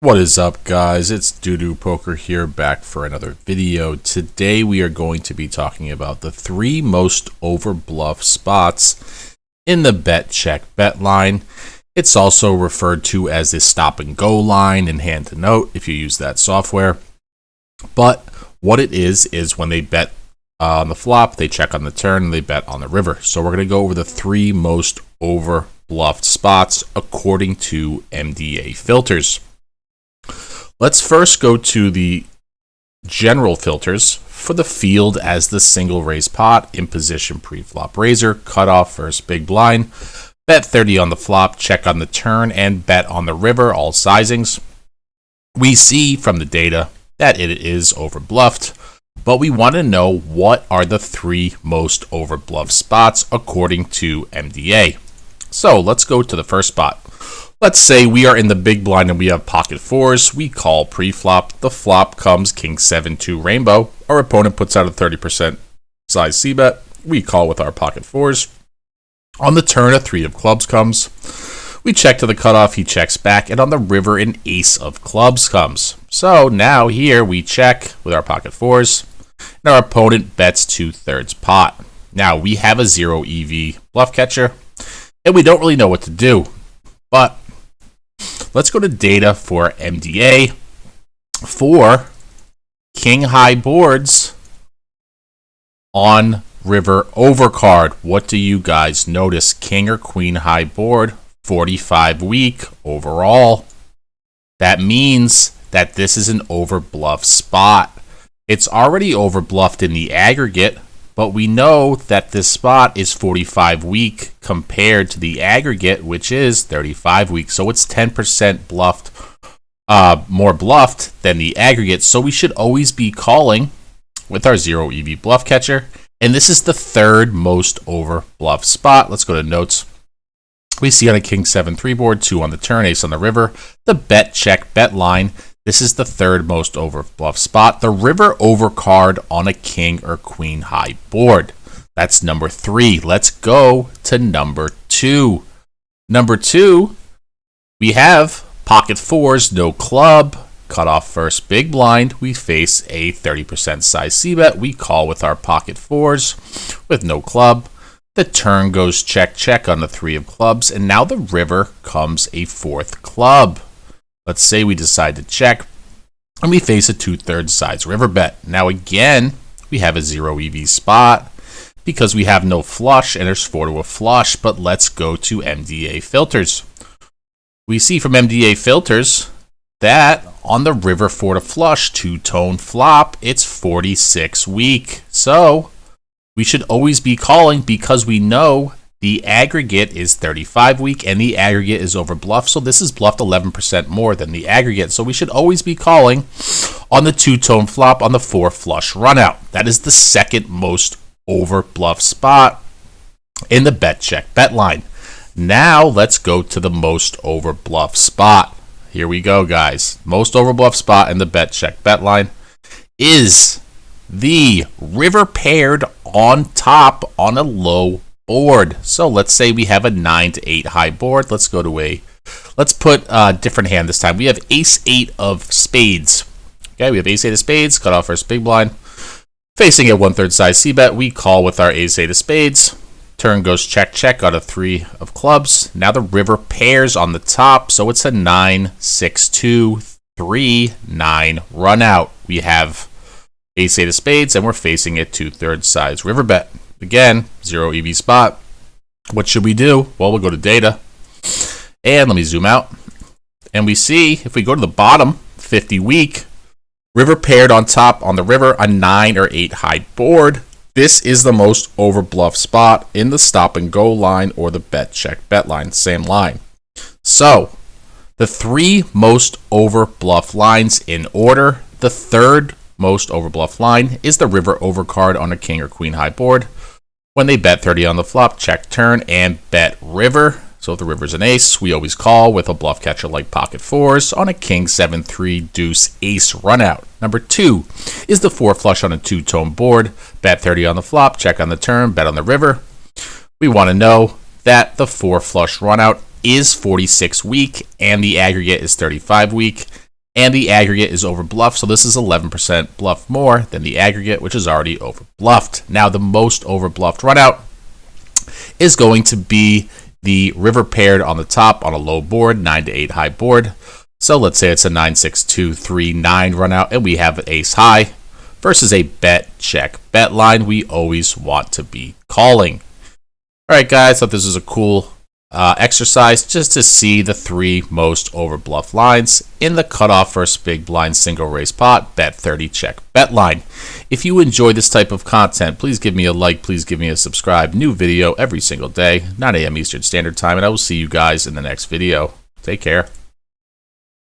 What is up, guys? It's Doo Poker here, back for another video. Today we are going to be talking about the three most overbluff spots in the bet check bet line. It's also referred to as the stop and go line in Hand to Note if you use that software. But what it is when they bet on the flop, they check on the turn, and they bet on the river. So we're going to go over the three most overbluffed spots according to MDA filters. Let's first go to the general filters for the field as the single raise pot, in position pre-flop raiser, cutoff first big blind, bet 30 on the flop, check on the turn, and bet on the river, all sizings. We see from the data that it is overbluffed, but we want to know what are the three most overbluffed spots according to MDA. So let's go to the first spot. Let's say we are in the big blind and we have pocket fours. We call pre-flop. The flop comes king 7-2 rainbow. Our opponent puts out a 30% size c-bet. We call with our pocket fours. On the turn, a 3 of clubs comes. We check to the cutoff. He checks back. And on the river, an ace of clubs comes. So now here we check with our pocket fours. And our opponent bets 2/3 pot. Now we have a 0 EV bluff catcher. And we don't really know what to do. But let's go to data for MDA for king high boards on river overcard. What do you guys notice? King or queen high board, 45 week overall. That means that this is an overbluff spot. It's already overbluffed in the aggregate, but we know that this spot is 45 week compared to the aggregate, which is 35 week. So it's 10% bluffed, more bluffed than the aggregate. So we should always be calling with our 0 EV bluff catcher. And this is the third most overbluffed spot. Let's go to notes. We see on a king 7-3 board, 2 on the turn, ace on the river, the bet check bet line. This is the third most overbluff spot. The river overcard on a king or queen high board. That's number 3. Let's go to number 2. Number 2, we have pocket fours, no club, cut off first big blind. We face a 30% size c-bet. We call with our pocket fours with no club. The turn goes check, check on the 3 of clubs. And now the river comes a 4th club. Let's say we decide to check, and we face a 2/3 size river bet. Now again, we have a 0 EV spot because we have no flush, and there's 4 to a flush, but let's go to MDA filters. We see from MDA filters that on the river 4 to flush, 2-tone flop, it's 46 week. So we should always be calling because we know the aggregate is 35 week and the aggregate is overbluffed. So this is bluffed 11% more than the aggregate. So we should always be calling on the 2-tone flop on the 4 flush run out. That is the second most overbluffed spot in the bet check bet line. Now let's go to the most overbluffed spot. Here we go, guys. Most overbluffed spot in the bet check bet line is the river paired on top on a low board. So let's say we have a 9 to 8 high board. Let's go to let's put a different hand this time. We have ace 8 of spades. Okay, we have ace 8 of spades, cut off first big blind. Facing a 1/3 size c-bet, we call with our ace 8 of spades. Turn goes check, check on a 3 of clubs. Now the river pairs on the top, so it's a 9-6-2-3-9 run out. We have ace 8 of spades, and we're facing a 2/3 size river bet. Again, 0 EV spot. What should we do? Well, we'll go to data. And let me zoom out. And we see, if we go to the bottom, 50 week, river paired on top on the river, a 9 or 8 high board. This is the most overbluffed spot in the stop and go line or the bet check bet line, same line. So, the three most overbluffed lines in order. The third most overbluffed line is the river overcard on a king or queen high board. When they bet 30 on the flop, check turn, and bet river. So if the river's an ace, we always call with a bluff catcher like pocket fours on a king 7-3 deuce ace run out. Number 2 is the 4 flush on a 2-tone board. Bet 30 on the flop, check on the turn, bet on the river. We want to know that the 4 flush run out is 46 week and the aggregate is 35 week. and the aggregate is overbluffed, so this is 11% bluff more than the aggregate, which is already overbluffed. Now, the most overbluffed runout is going to be the river paired on the top on a low board, 9 to 8 high board. So let's say it's a 9, 6, 2, 3, 9 runout, and we have an ace high versus a bet, check, bet line we always want to be calling. All right, guys, thought this was a cool exercise just to see the 3 most overbluffed lines in the cutoff versus big blind single raise pot, bet 30, check, bet line. If you enjoy this type of content, please give me a like, please give me a subscribe. New video every single day, 9 a.m. Eastern Standard Time, and I will see you guys in the next video. Take care.